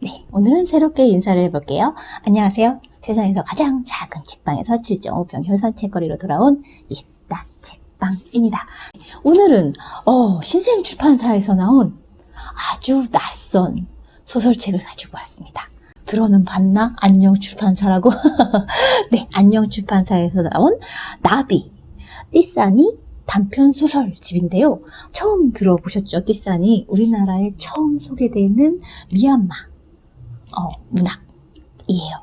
네, 오늘은 새롭게 인사를 해볼게요. 안녕하세요. 세상에서 가장 작은 책방에서 7.5평 효선 책거리로 돌아온 옛다 책방입니다. 오늘은 신생 출판사에서 나온 아주 낯선 소설책을 가지고 왔습니다. 들어는 봤나? 안녕 출판사라고? 네, 안녕 출판사에서 나온 나비, 띠싸니 단편 소설집인데요. 처음 들어보셨죠? 띠싸니, 우리나라에 처음 소개되는 미얀마 문학이에요.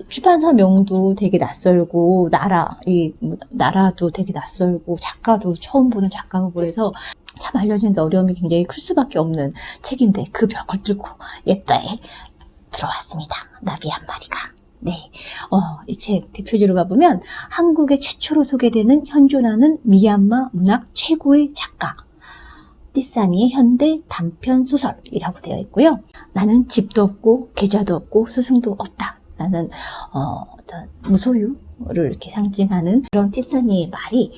출판사 명도 되게 낯설고 나라도 되게 낯설고 작가도 처음 보는 작가고 그래서 참 알려지는데 어려움이 굉장히 클 수밖에 없는 책인데 그 벽을 뚫고 옛다에 들어왔습니다. 나비 한 마리가. 네, 이 책 뒷표지로 가보면 한국에 최초로 소개되는 현존하는 미얀마 문학 최고의 작가 띠싸니의 현대 단편 소설이라고 되어 있고요. 나는 집도 없고 계좌도 없고 스승도 없다 라는 어떤 무소유를 이렇게 상징하는 그런 띠싸니의 말이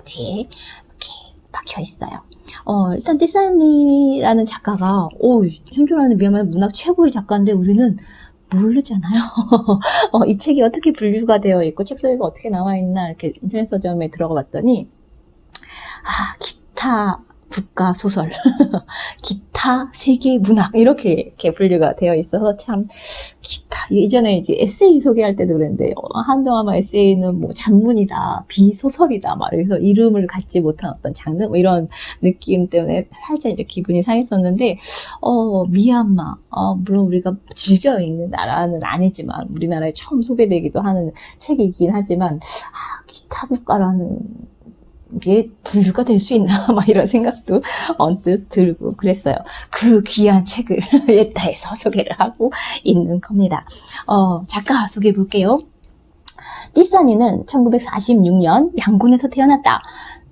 뒤에 이렇게 박혀 있어요. 일단 띠싸니라는 작가가 현존하는 미얀마 문학 최고의 작가인데 우리는 모르잖아요. 이 책이 어떻게 분류가 되어 있고 책 소개가 어떻게 나와 있나 이렇게 인터넷 서점에 들어가 봤더니 기타 국가 소설, 기타 세계 문학 이렇게 분류가 되어 있어서 참 기타 예전에 이제 에세이 소개할 때도 그랬는데 한동안 에세이는 뭐 잔문이다, 비소설이다 막 그래서 이름을 갖지 못한 어떤 장르 뭐 이런 느낌 때문에 살짝 이제 기분이 상했었는데 미얀마 물론 우리가 즐겨 읽는 나라는 아니지만 우리나라에 처음 소개되기도 하는 책이긴 하지만 기타 국가라는 이게 분류가 될 수 있나 막 이런 생각도 언뜻 들고 그랬어요. 그 귀한 책을 옛다에서 소개를 하고 있는 겁니다. 작가 소개해 볼게요. 띠싸니는 1946년 양곤에서 태어났다.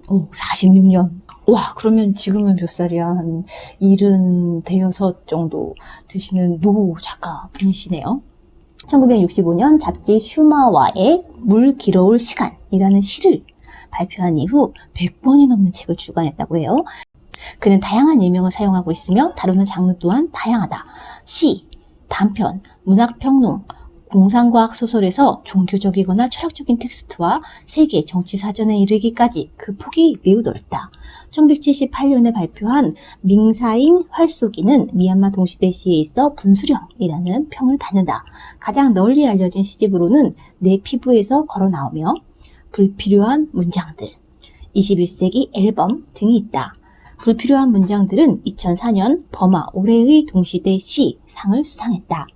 46년. 와, 그러면 지금은 몇 살이야? 한 76 정도 되시는 노 작가 분이시네요. 1965년 잡지 슈마와의 물 길어올 시간이라는 시를 발표한 이후 100권이 넘는 책을 출간했다고 해요. 그는 다양한 일명을 사용하고 있으며 다루는 장르 또한 다양하다. 시, 단편, 문학평론, 공상과학 소설에서 종교적이거나 철학적인 텍스트와 세계 정치 사전에 이르기까지 그 폭이 매우 넓다. 1978년에 발표한 밍사잉 활쏘기는 미얀마 동시대 시에 있어 분수령이라는 평을 받는다. 가장 널리 알려진 시집으로는 내 피부에서 걸어 나오며 불필요한 문장들, 21세기 앨범 등이 있다. 불필요한 문장들은 2004년 버마 올해의 동시대 시 상을 수상했다.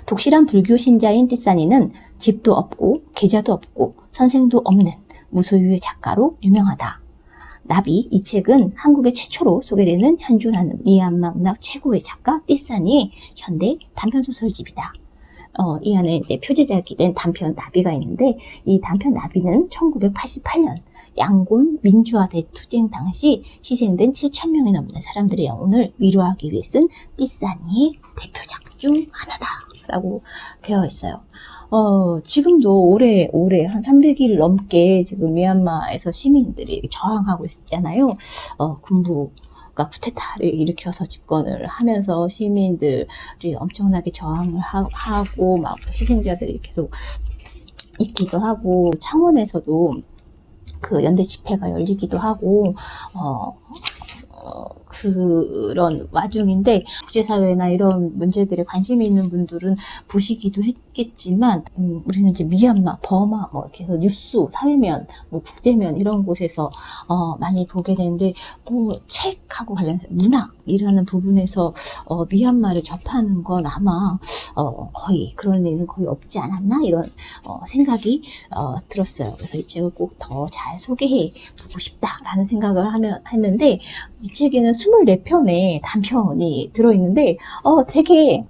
독실한 불교 신자인 띠싸니는 집도 없고 계좌도 없고 선생도 없는 무소유의 작가로 유명하다. 나비, 이 책은 한국에 최초로 소개되는 현존하는 미얀마 문학 최고의 작가 띠싸니의 현대 단편소설집이다. 이 안에 이제 표제작이 된 단편 나비가 있는데 이 단편 나비는 1988년 양곤 민주화 대투쟁 당시 희생된 7,000명이 넘는 사람들의 영혼을 위로하기 위해 쓴 띠싸니의 대표작 중 하나다라고 되어 있어요. 지금도 올해 한 300일 넘게 지금 미얀마에서 시민들이 저항하고 있잖아요. 군부가 쿠데타를 일으켜서 집권을 하면서 시민들이 엄청나게 저항을 하고 막 희생자들이 계속 있기도 하고 창원에서도 그 연대 집회가 열리기도 하고 그런 와중인데 국제사회나 이런 문제들에 관심이 있는 분들은 보시기도 했겠지만 우리는 이제 미얀마, 버마 뭐 이렇게 해서 뉴스, 사회면, 뭐 국제면 이런 곳에서 많이 보게 되는데 책하고 관련해서 문학이라는 부분에서 미얀마를 접하는 건 아마 거의 그런 일은 거의 없지 않았나 이런 생각이 들었어요. 그래서 이 책을 꼭 더 잘 소개해 보고 싶다라는 생각을 했는데 이 책에는 24편의 단편이 들어있는데 되게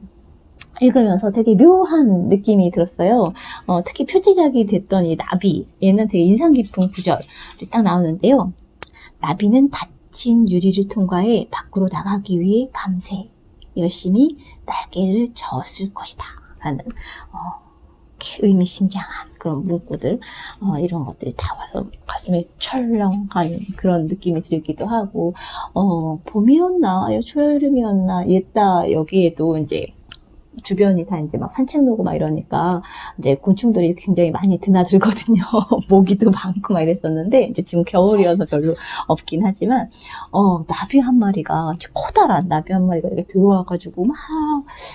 읽으면서 되게 묘한 느낌이 들었어요. 특히 표제작이 됐던 이 나비, 얘는 되게 인상 깊은 구절이 딱 나오는데요. 나비는 닫힌 유리를 통과해 밖으로 나가기 위해 밤새 열심히 날개를 저었을 것이다 라는 이렇게 의미심장한 그런 문구들, 이런 것들이 다 와서 가슴에 철렁한 그런 느낌이 들기도 하고, 봄이었나, 초여름이었나, 옛다 여기에도 이제 주변이 다 이제 막 산책로고 막 이러니까 이제 곤충들이 굉장히 많이 드나들거든요. 모기도 많고 막 이랬었는데 이제 지금 겨울이어서 별로 없긴 하지만 나비 한 마리가 커다란 나비 한 마리가 이렇게 들어와가지고 막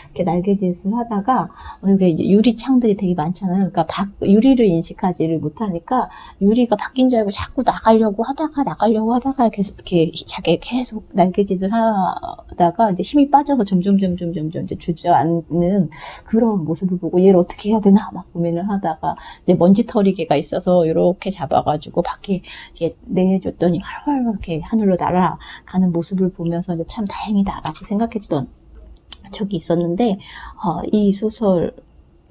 이렇게 날개짓을 하다가 여기 유리 창들이 되게 많잖아요. 그러니까 유리를 인식하지를 못하니까 유리가 바뀐 줄 알고 자꾸 나가려고 하다가 계속 이렇게 자기 계속 날개짓을 하다가 이제 힘이 빠져서 점점 이제 주저앉는 그런 모습을 보고 얘를 어떻게 해야 되나 막 고민을 하다가 이제 먼지털이개가 있어서 이렇게 잡아가지고 밖에 이제 내줬더니 활활 이렇게 하늘로 날아가는 모습을 보면서 이제 참 다행이다라고 생각했던 적이 있었는데 이 소설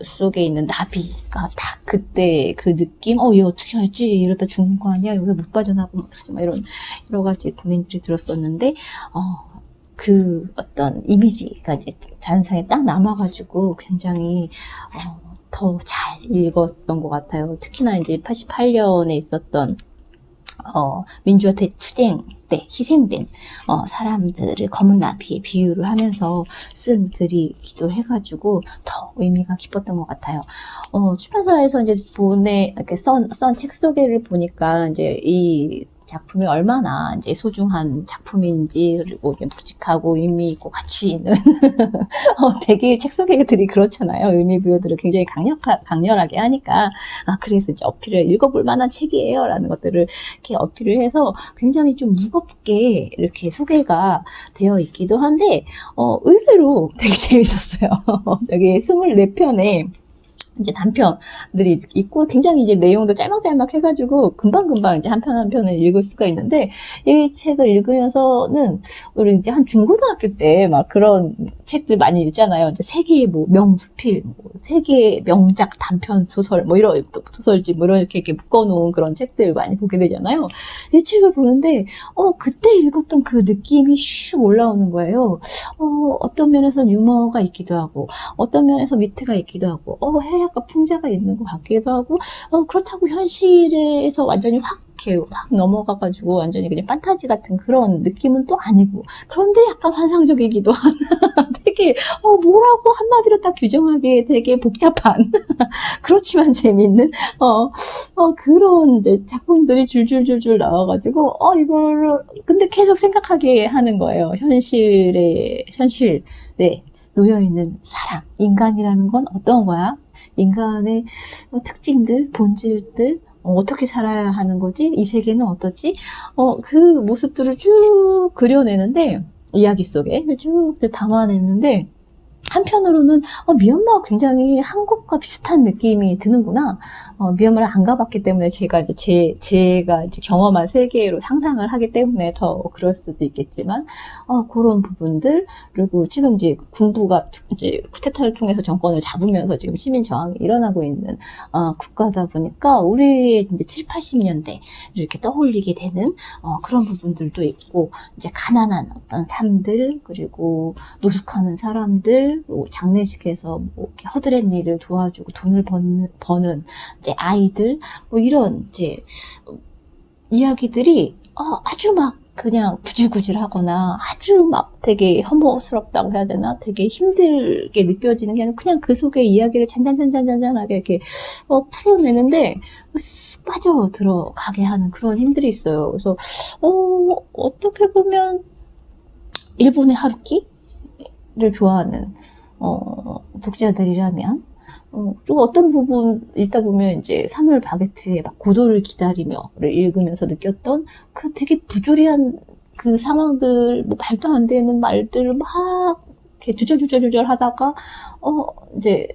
속에 있는 나비가 딱 그때 그 느낌, 얘 어떻게 하지? 이러다 죽는 거 아니야? 여기서 못 빠져나가면 어떡하지? 막 이런 여러 가지 고민들이 들었었는데, 그 어떤 이미지가 이제 잔상에 딱 남아가지고 굉장히, 더 잘 읽었던 것 같아요. 특히나 이제 88년에 있었던, 민주화 대투쟁 때 희생된 사람들을 검은 나비에 비유를 하면서 쓴 글이기도 해가지고 더 의미가 깊었던 것 같아요. 출판사에서 이제 이렇게 썬 책 소개를 보니까 이제 이 작품이 얼마나 이제 소중한 작품인지, 그리고 묵직하고 의미 있고 가치 있는 되게 책 소개들이 그렇잖아요. 의미 부여들을 굉장히 강렬하게 하니까 그래서 이제 어필을 읽어볼 만한 책이에요 라는 것들을 이렇게 어필을 해서 굉장히 좀 무겁게 이렇게 소개가 되어 있기도 한데 의외로 되게 재밌었어요. 여기 24편에 이제 단편들이 있고 굉장히 이제 내용도 짤막짤막 해가지고 금방금방 이제 한 편 한 편을 읽을 수가 있는데, 이 책을 읽으면서는 우리 이제 한 중고등학교 때 막 그런 책들 많이 읽잖아요. 이제 세계의 뭐 명수필, 세계의 명작 단편 소설, 뭐 이런 소설집, 뭐 이렇게 묶어놓은 그런 책들 많이 보게 되잖아요. 이 책을 보는데 그때 읽었던 그 느낌이 슉 올라오는 거예요. 어떤 면에서 유머가 있기도 하고, 어떤 면에서 위트가 있기도 하고, 약간 풍자가 있는 것 같기도 하고, 그렇다고 현실에서 완전히 확 넘어가가지고 완전히 그냥 판타지 같은 그런 느낌은 또 아니고, 그런데 약간 환상적이기도 한 되게 뭐라고 한마디로 딱 규정하기에 되게 복잡한 그렇지만 재밌는 그런 이제 작품들이 줄줄줄줄 나와가지고 이거를 근데 계속 생각하게 하는 거예요. 현실에 놓여있는 사람, 인간이라는 건 어떤 거야? 인간의 특징들, 본질들, 어떻게 살아야 하는 거지? 이 세계는 어떻지? 그 모습들을 쭉 그려내는데, 이야기 속에 쭉 담아내는데, 한편으로는 미얀마가 굉장히 한국과 비슷한 느낌이 드는구나. 미얀마를 안 가봤기 때문에 제가 이제 경험한 세계로 상상을 하기 때문에 더 그럴 수도 있겠지만, 그런 부분들, 그리고 지금 이제 군부가 이제 쿠데타를 통해서 정권을 잡으면서 지금 시민 저항이 일어나고 있는 국가다 보니까 우리의 이제 7, 80년대 이렇게 떠올리게 되는 그런 부분들도 있고, 이제 가난한 어떤 삶들, 그리고 노숙하는 사람들, 장례식에서 뭐 이렇게 허드렛 일을 도와주고 돈을 버는 이제 아이들, 뭐 이런 이제 이야기들이 아주 막 그냥 구질구질하거나 아주 막 되게 혐오스럽다고 해야 되나, 되게 힘들게 느껴지는 게 아니라 그냥 그 속에 이야기를 잔잔하게 이렇게 풀어내는데 쓱 빠져 들어가게 하는 그런 힘들이 있어요. 그래서 어떻게 보면 일본의 하루키를 좋아하는 독자들이라면, 그리고 어떤 부분 읽다 보면 이제 사물 바게트의 막 고도를 기다리며를 읽으면서 느꼈던 그 되게 부조리한 그 상황들, 뭐 말도 안 되는 말들을 막 이렇게 주저주저 하다가 이제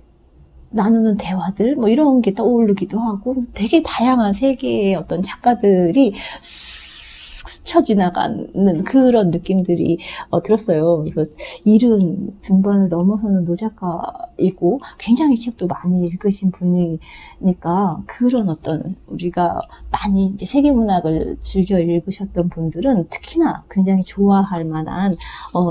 나누는 대화들, 뭐 이런 게 떠오르기도 하고, 되게 다양한 세계의 어떤 작가들이 스쳐 지나가는 그런 느낌들이 들었어요. 그래서 70 중반을 넘어서는 노작가이고 굉장히 책도 많이 읽으신 분이니까 그런 어떤 우리가 많이 이제 세계문학을 즐겨 읽으셨던 분들은 특히나 굉장히 좋아할 만한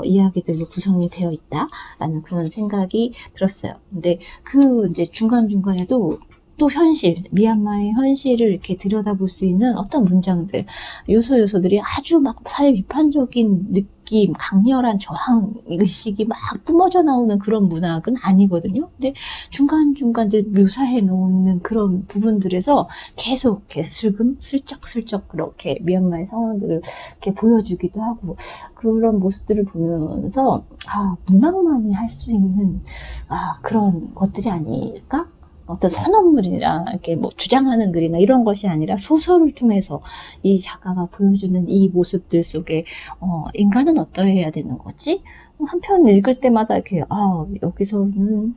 이야기들로 구성이 되어 있다라는 그런 생각이 들었어요. 근데 그 이제 중간중간에도 또 현실, 미얀마의 현실을 이렇게 들여다볼 수 있는 어떤 문장들, 요소들이 아주 막 사회 비판적인 느낌, 강렬한 저항 의식이 막 뿜어져 나오는 그런 문학은 아니거든요. 근데 중간중간 이제 묘사해 놓는 그런 부분들에서 계속 이렇게 슬쩍 그렇게 미얀마의 상황들을 이렇게 보여주기도 하고, 그런 모습들을 보면서, 문학만이 할 수 있는, 그런 것들이 아닐까? 어떤 선언물이나 이렇게 뭐 주장하는 글이나 이런 것이 아니라 소설을 통해서 이 작가가 보여주는 이 모습들 속에 인간은 어떠해야 되는 거지? 한 편 읽을 때마다 이렇게 여기서는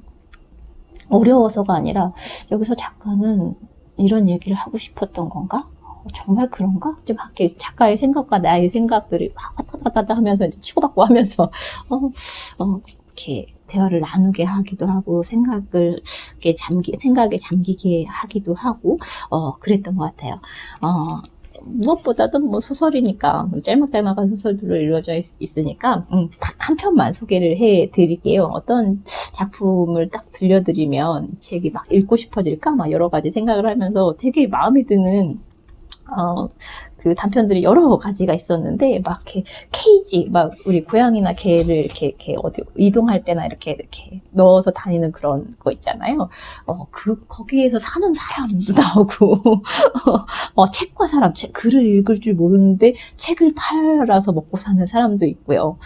어려워서가 아니라 여기서 작가는 이런 얘기를 하고 싶었던 건가? 정말 그런가? 좀 이렇게 작가의 생각과 나의 생각들이 막 왔다 갔다 하면서 이제 치고받고 하면서 이렇게 대화를 나누게 하기도 하고 생각에 잠기게 하기도 하고 그랬던 것 같아요. 무엇보다도 뭐 소설이니까 짤막짤막한 소설들로 이루어져 있으니까 딱 한 편만 소개를 해 드릴게요. 어떤 작품을 딱 들려드리면 이 책이 막 읽고 싶어질까 막 여러 가지 생각을 하면서 되게 마음에 드는 그 단편들이 여러 가지가 있었는데, 막 이렇게 케이지, 막 우리 고양이나 개를 이렇게 어디 이동할 때나 이렇게 넣어서 다니는 그런 거 있잖아요. 거기에서 사는 사람도 나오고, 책과 사람, 글을 읽을 줄 모르는데 책을 팔아서 먹고 사는 사람도 있고요.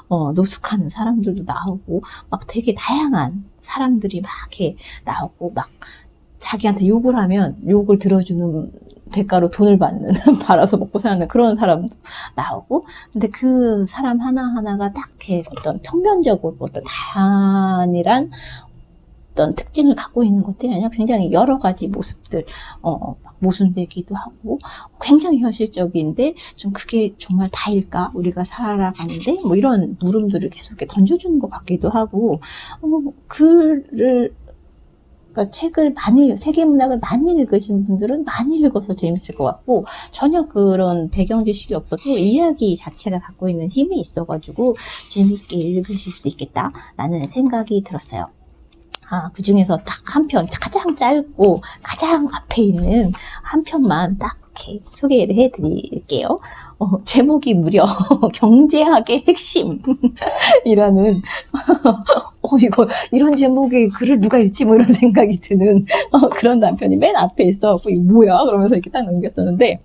노숙하는 사람들도 나오고, 막 되게 다양한 사람들이 막 이렇게 나오고, 막 자기한테 욕을 하면 욕을 들어주는 대가로 돈을 받는, 팔아서 먹고 사는 그런 사람도 나오고, 근데 그 사람 하나하나가 딱 이렇게 어떤 평면적으로 어떤 단일한 어떤 특징을 갖고 있는 것들이 아니라 굉장히 여러 가지 모습들, 모순되기도 하고, 굉장히 현실적인데, 좀 그게 정말 다일까? 우리가 살아가는데? 뭐 이런 물음들을 계속 이렇게 던져주는 것 같기도 하고, 그러니까 책을 세계문학을 많이 읽으신 분들은 많이 읽어서 재밌을 것 같고, 전혀 그런 배경 지식이 없어도 이야기 자체가 갖고 있는 힘이 있어가지고 재밌게 읽으실 수 있겠다라는 생각이 들었어요. 그 중에서 딱 한 편, 가장 짧고 가장 앞에 있는 한 편만 딱 이렇게 소개를 해드릴게요. 제목이 무려 경제학의 핵심이라는 이런 제목의 글을 누가 읽지? 뭐 이런 생각이 드는 그런 단편이 맨 앞에 있어갖고 이거 뭐야? 그러면서 이렇게 딱 넘겼었는데,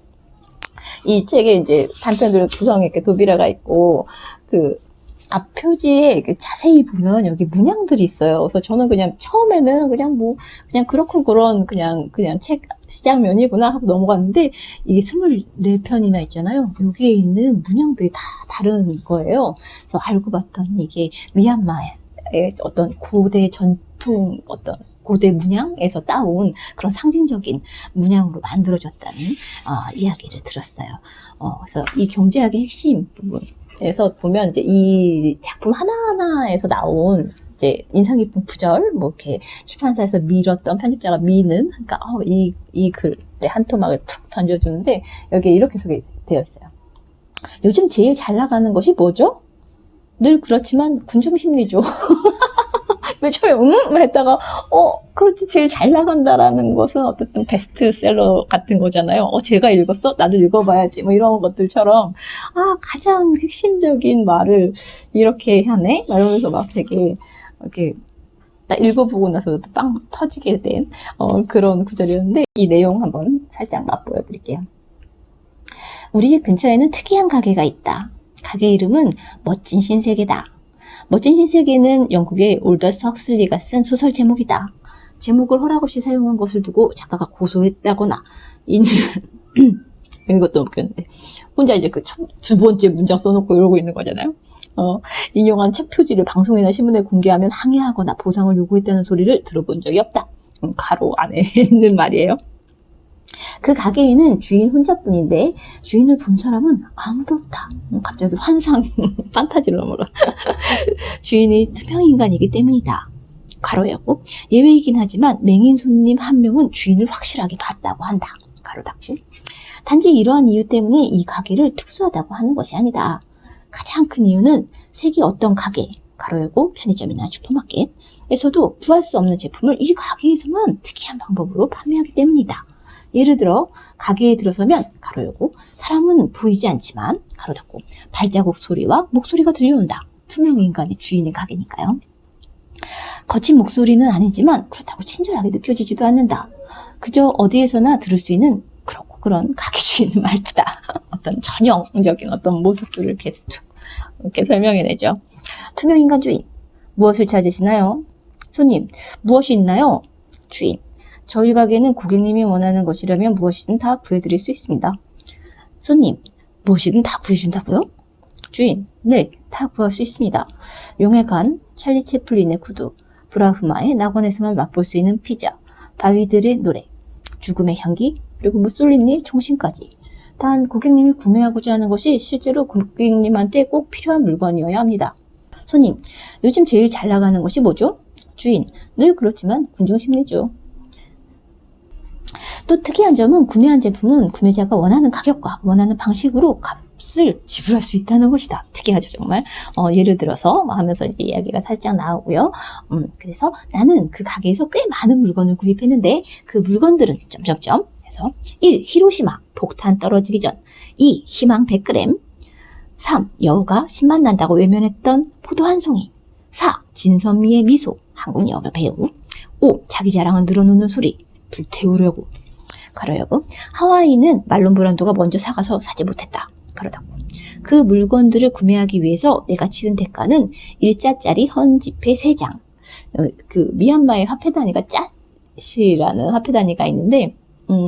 이 책에 이제 단편들 구성에 이렇게 도비라가 있고 앞 표지에 자세히 보면 여기 문양들이 있어요. 그래서 저는 그냥 처음에는 그냥 그렇고 그런 그냥 책 시작면이구나 하고 넘어갔는데, 이게 24편이나 있잖아요. 여기에 있는 문양들이 다 다른 거예요. 그래서 알고 봤더니 이게 미얀마의 어떤 고대 전통, 어떤 고대 문양에서 따온 그런 상징적인 문양으로 만들어졌다는 이야기를 들었어요. 그래서 이 경제학의 핵심 부분에서 보면 이제 이 작품 하나하나에서 나온 이제 인상 깊은 구절, 뭐 이렇게 출판사에서 밀었던 편집자가 미는, 그러니까 이 글의 한 토막을 툭 던져주는데 여기에 이렇게 소개되어 있어요. 요즘 제일 잘 나가는 것이 뭐죠? 늘 그렇지만 군중심리죠. 왜 처음에 했다가 그렇지, 제일 잘 나간다라는 것은 어쨌든 베스트셀러 같은 거잖아요. 제가 읽었어? 나도 읽어봐야지. 뭐 이런 것들처럼 가장 핵심적인 말을 이렇게 하네? 이러면서 막 되게 이렇게 딱 읽어보고 나서도 빵 터지게 된 그런 구절이었는데, 이 내용 한번 살짝 맛보여 드릴게요. 우리 집 근처에는 특이한 가게가 있다. 가게 이름은 멋진 신세계다. 멋진 신세계는 영국의 올더스 헉슬리가 쓴 소설 제목이다. 제목을 허락 없이 사용한 것을 두고 작가가 고소했다거나, 이것도 웃겼는데, 혼자 이제 두 번째 문장 써놓고 이러고 있는 거잖아요. 인용한 책 표지를 방송이나 신문에 공개하면 항의하거나 보상을 요구했다는 소리를 들어본 적이 없다. 가로 안에 있는 말이에요. 그 가게에는 주인 혼자뿐인데 주인을 본 사람은 아무도 없다. 갑자기 환상 판타지로 넘어가. 주인이 투명 인간이기 때문이다. 가로 열고 예외이긴 하지만 맹인 손님 한 명은 주인을 확실하게 봤다고 한다. 가로 닫고 단지 이러한 이유 때문에 이 가게를 특수하다고 하는 것이 아니다. 가장 큰 이유는 세계 어떤 가게 가로 열고 편의점이나 슈퍼마켓에서도 구할 수 없는 제품을 이 가게에서만 특이한 방법으로 판매하기 때문이다. 예를 들어 가게에 들어서면 가로 열고 사람은 보이지 않지만 가로 닫고 발자국 소리와 목소리가 들려온다. 투명 인간이 주인의 가게니까요. 거친 목소리는 아니지만 그렇다고 친절하게 느껴지지도 않는다. 그저 어디에서나 들을 수 있는 그렇고 그런 가게 주인의 말투다. 어떤 전형적인 어떤 모습들을 이렇게 툭 이렇게 설명해내죠. 투명 인간 주인, 무엇을 찾으시나요? 손님, 무엇이 있나요? 주인, 저희 가게는 고객님이 원하는 것이라면 무엇이든 다 구해드릴 수 있습니다. 손님, 무엇이든 다 구해준다고요? 주인, 네, 다 구할 수 있습니다. 용해간, 찰리 채플린의 구두, 브라흐마의 낙원에서만 맛볼 수 있는 피자, 바위들의 노래, 죽음의 향기, 그리고 무솔리니의 총신까지. 단 고객님이 구매하고자 하는 것이 실제로 고객님한테 꼭 필요한 물건이어야 합니다. 손님, 요즘 제일 잘 나가는 것이 뭐죠? 주인, 늘 그렇지만 군중심리죠. 또 특이한 점은 구매한 제품은 구매자가 원하는 가격과 원하는 방식으로 값을 지불할 수 있다는 것이다. 특이하죠, 정말. 예를 들어서 하면서 이제 이야기가 살짝 나오고요. 그래서 나는 그 가게에서 꽤 많은 물건을 구입했는데 그 물건들은 점점점 해서 1. 히로시마 폭탄 떨어지기 전 2. 희망 100g 3. 여우가 신맛 난다고 외면했던 포도 한 송이 4. 진선미의 미소 한국 영어 배우 5. 자기 자랑은 늘어놓는 소리 불태우려고 가로열고 하와이는 말론 브란도가 먼저 사가서 사지 못했다. 가로닫고 그 물건들을 구매하기 위해서 내가 치른 대가는 일자짜리 헌지폐 3장. 그 미얀마의 화폐 단위가 짜시라는 화폐 단위가 있는데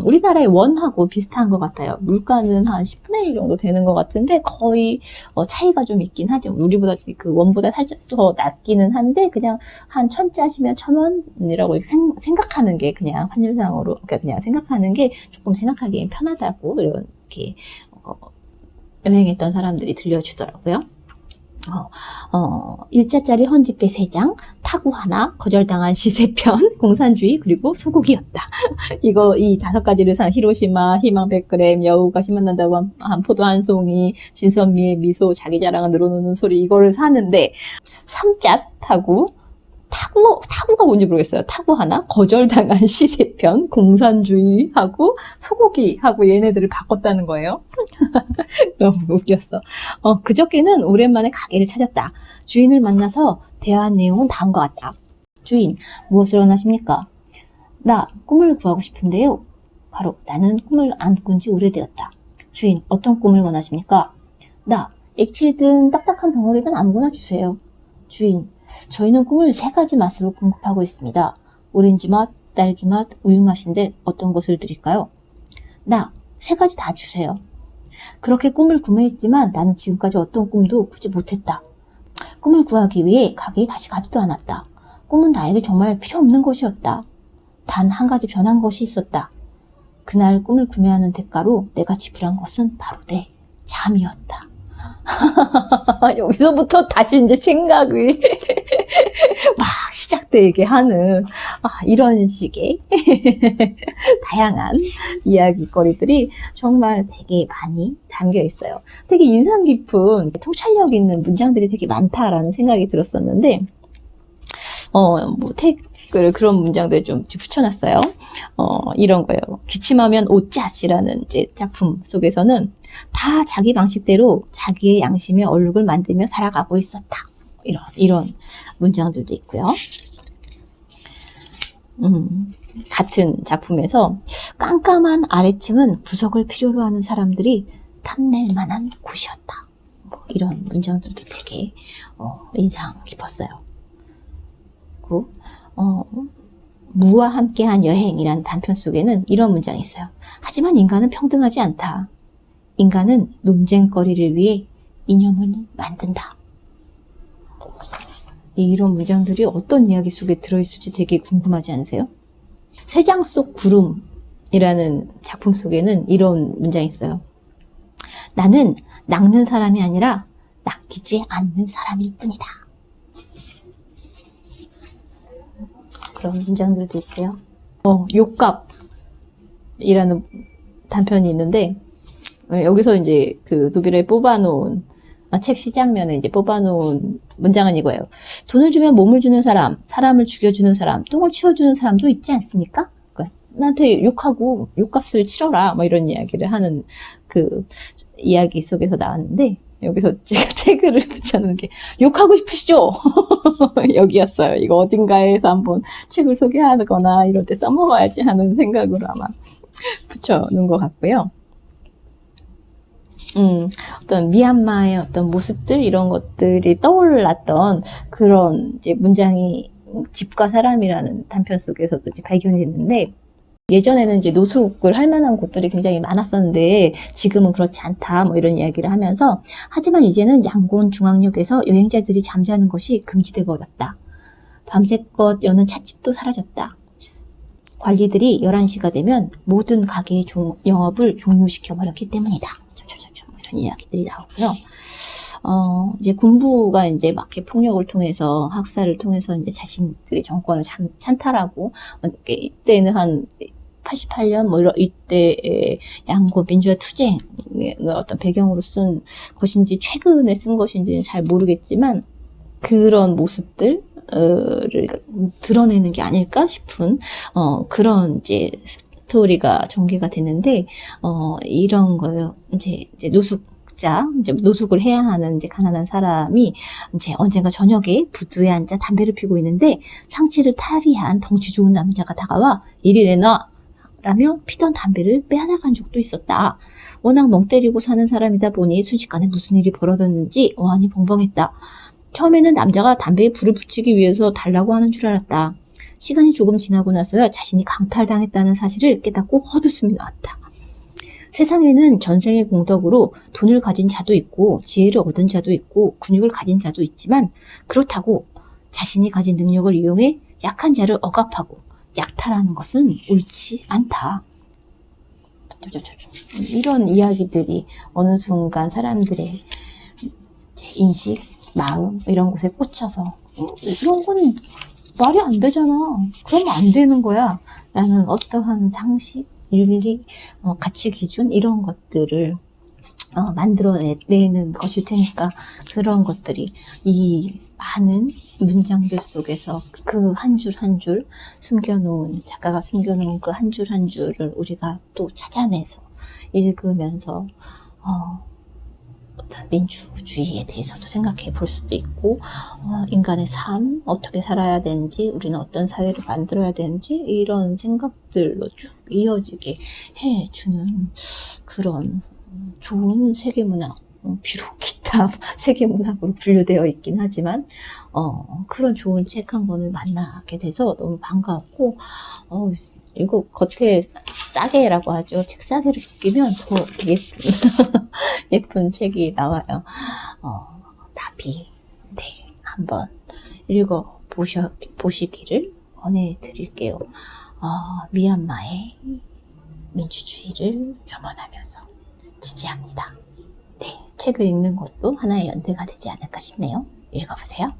우리나라의 원하고 비슷한 것 같아요. 물가는 한 10분의 1 정도 되는 것 같은데 거의 차이가 좀 있긴 하죠. 우리보다 그 원보다 살짝 더 낮기는 한데 그냥 한 1000짜시면 1000원이라고 생각하는 게 그냥 환율상으로 그러니까 그냥 생각하는 게 조금 생각하기엔 편하다고 이렇게 여행했던 사람들이 들려주더라고요. 일자짜리 헌지폐 3장, 타구 하나, 거절당한 시 3편, 공산주의, 그리고 소고기였다. 이 5가지를 산 히로시마, 희망 100g, 여우가 신맛 난다고 한 포도 한 송이, 진선미의 미소, 자기 자랑을 늘어놓는 소리, 이거를 사는데, 3잣 타구가 뭔지 모르겠어요. 타구 하나, 거절당한 시 3편, 공산주의하고 소고기하고 얘네들을 바꿨다는 거예요. 너무 웃겼어. 그저께는 오랜만에 가게를 찾았다. 주인을 만나서 대화한 내용은 다음과 같다. 주인, 무엇을 원하십니까? 나 꿈을 구하고 싶은데요. 바로 나는 꿈을 안 꾼 지 오래되었다. 주인, 어떤 꿈을 원하십니까? 나 액체든 딱딱한 덩어리든 아무거나 주세요. 주인, 저희는 꿈을 3가지 맛으로 공급하고 있습니다. 오렌지 맛, 딸기 맛, 우유 맛인데 어떤 것을 드릴까요? 나 3가지 다 주세요. 그렇게 꿈을 구매했지만 나는 지금까지 어떤 꿈도 꾸지 못했다. 꿈을 구하기 위해 가게에 다시 가지도 않았다. 꿈은 나에게 정말 필요 없는 것이었다. 단 한 가지 변한 것이 있었다. 그날 꿈을 구매하는 대가로 내가 지불한 것은 바로 내 잠이었다. 여기서부터 다시 이제 생각이 막 시작되게 하는 이런 식의 다양한 이야기거리들이 정말 되게 많이 담겨 있어요. 되게 인상 깊은 통찰력 있는 문장들이 되게 많다라는 생각이 들었었는데 택을 그런 문장들을 좀 붙여놨어요. 이런 거예요. 기침하면 오짜시라는 이제 작품 속에서는 다 자기 방식대로 자기의 양심의 얼룩을 만들며 살아가고 있었다. 이런 문장들도 있고요. 같은 작품에서 깜깜한 아래층은 구석을 필요로 하는 사람들이 탐낼 만한 곳이었다. 이런 문장들도 되게 인상 깊었어요. 무와 함께한 여행이라는 단편 속에는 이런 문장이 있어요. 하지만 인간은 평등하지 않다. 인간은 논쟁거리를 위해 이념을 만든다. 이런 문장들이 어떤 이야기 속에 들어있을지 되게 궁금하지 않으세요? 3장 속 구름 이라는 작품 속에는 이런 문장이 있어요. 나는 낚는 사람이 아니라 낚이지 않는 사람일 뿐이다. 그런 문장들도 있고요. 욕갑이라는 단편이 있는데, 여기서 이제 그 노비를 뽑아놓은, 책 시장면에 이제 뽑아놓은 문장은 이거예요. 돈을 주면 몸을 주는 사람, 사람을 죽여주는 사람, 똥을 치워주는 사람도 있지 않습니까? 나한테 욕하고 욕값을 치러라, 뭐 이런 이야기를 하는 그 이야기 속에서 나왔는데, 여기서 제가 태그를 붙여놓은 게, 욕하고 싶으시죠? 여기였어요. 이거 어딘가에서 한번 책을 소개하거나 이럴 때 써먹어야지 하는 생각으로 아마 붙여놓은 것 같고요. 어떤 미얀마의 어떤 모습들, 이런 것들이 떠올랐던 그런 이제 문장이 집과 사람이라는 단편 속에서도 이제 발견이 됐는데, 예전에는 이제 노숙을 할 만한 곳들이 굉장히 많았었는데 지금은 그렇지 않다, 뭐 이런 이야기를 하면서, 하지만 이제는 양곤 중앙역에서 여행자들이 잠자는 것이 금지돼 버렸다. 밤새껏 여는 찻집도 사라졌다. 관리들이 11시가 되면 모든 가게의 영업을 종료시켜 버렸기 때문이다. 뭐 이런 이야기들이 나오고요. 이제 군부가 이제 막 폭력을 통해서, 학살을 통해서 이제 자신들의 정권을 찬탈하고, 이때는 한 88년 뭐 이때의 양곤 민주화 투쟁을 어떤 배경으로 쓴 것인지 최근에 쓴 것인지는 잘 모르겠지만, 그런 모습들을 드러내는 게 아닐까 싶은 그런 이제 스토리가 전개가 되는데, 이런 거요. 이제 노숙을 해야 하는 이제 가난한 사람이 이제 언젠가 저녁에 부두에 앉아 담배를 피고 있는데, 상체를 탈의한 덩치 좋은 남자가 다가와 이리 내놔 라며 피던 담배를 빼앗아간 적도 있었다. 워낙 멍 때리고 사는 사람이다 보니 순식간에 무슨 일이 벌어졌는지 어안이 벙벙했다. 처음에는 남자가 담배에 불을 붙이기 위해서 달라고 하는 줄 알았다. 시간이 조금 지나고 나서야 자신이 강탈당했다는 사실을 깨닫고 헛웃음이 나왔다. 세상에는 전생의 공덕으로 돈을 가진 자도 있고 지혜를 얻은 자도 있고 근육을 가진 자도 있지만, 그렇다고 자신이 가진 능력을 이용해 약한 자를 억압하고 약탈하는 것은 옳지 않다. 이런 이야기들이 어느 순간 사람들의 인식, 마음, 이런 곳에 꽂혀서 이런 건 말이 안 되잖아, 그러면 안 되는 거야 라는 어떠한 상식, 윤리, 가치 기준, 이런 것들을 만들어내는 것일 테니까, 그런 것들이 이 많은 문장들 속에서 그 한 줄 한 줄 숨겨놓은, 작가가 숨겨놓은 그 한 줄 한 줄을 우리가 또 찾아내서 읽으면서 어떤 민주주의에 대해서도 생각해 볼 수도 있고, 인간의 삶, 어떻게 살아야 되는지, 우리는 어떤 사회를 만들어야 되는지, 이런 생각들로 쭉 이어지게 해주는 그런 좋은 세계문학, 비록 기타 세계문학으로 분류되어 있긴 하지만 그런 좋은 책 한 권을 만나게 돼서 너무 반가웠고, 이거 겉에 싸게라고 하죠. 책 싸게를 끼면 더 예쁜 예쁜 책이 나와요. 나비, 네, 한번 읽어 보시기를 권해드릴게요. 미얀마의 민주주의를 염원하면서 지지합니다. 네, 책을 읽는 것도 하나의 연대가 되지 않을까 싶네요. 읽어보세요.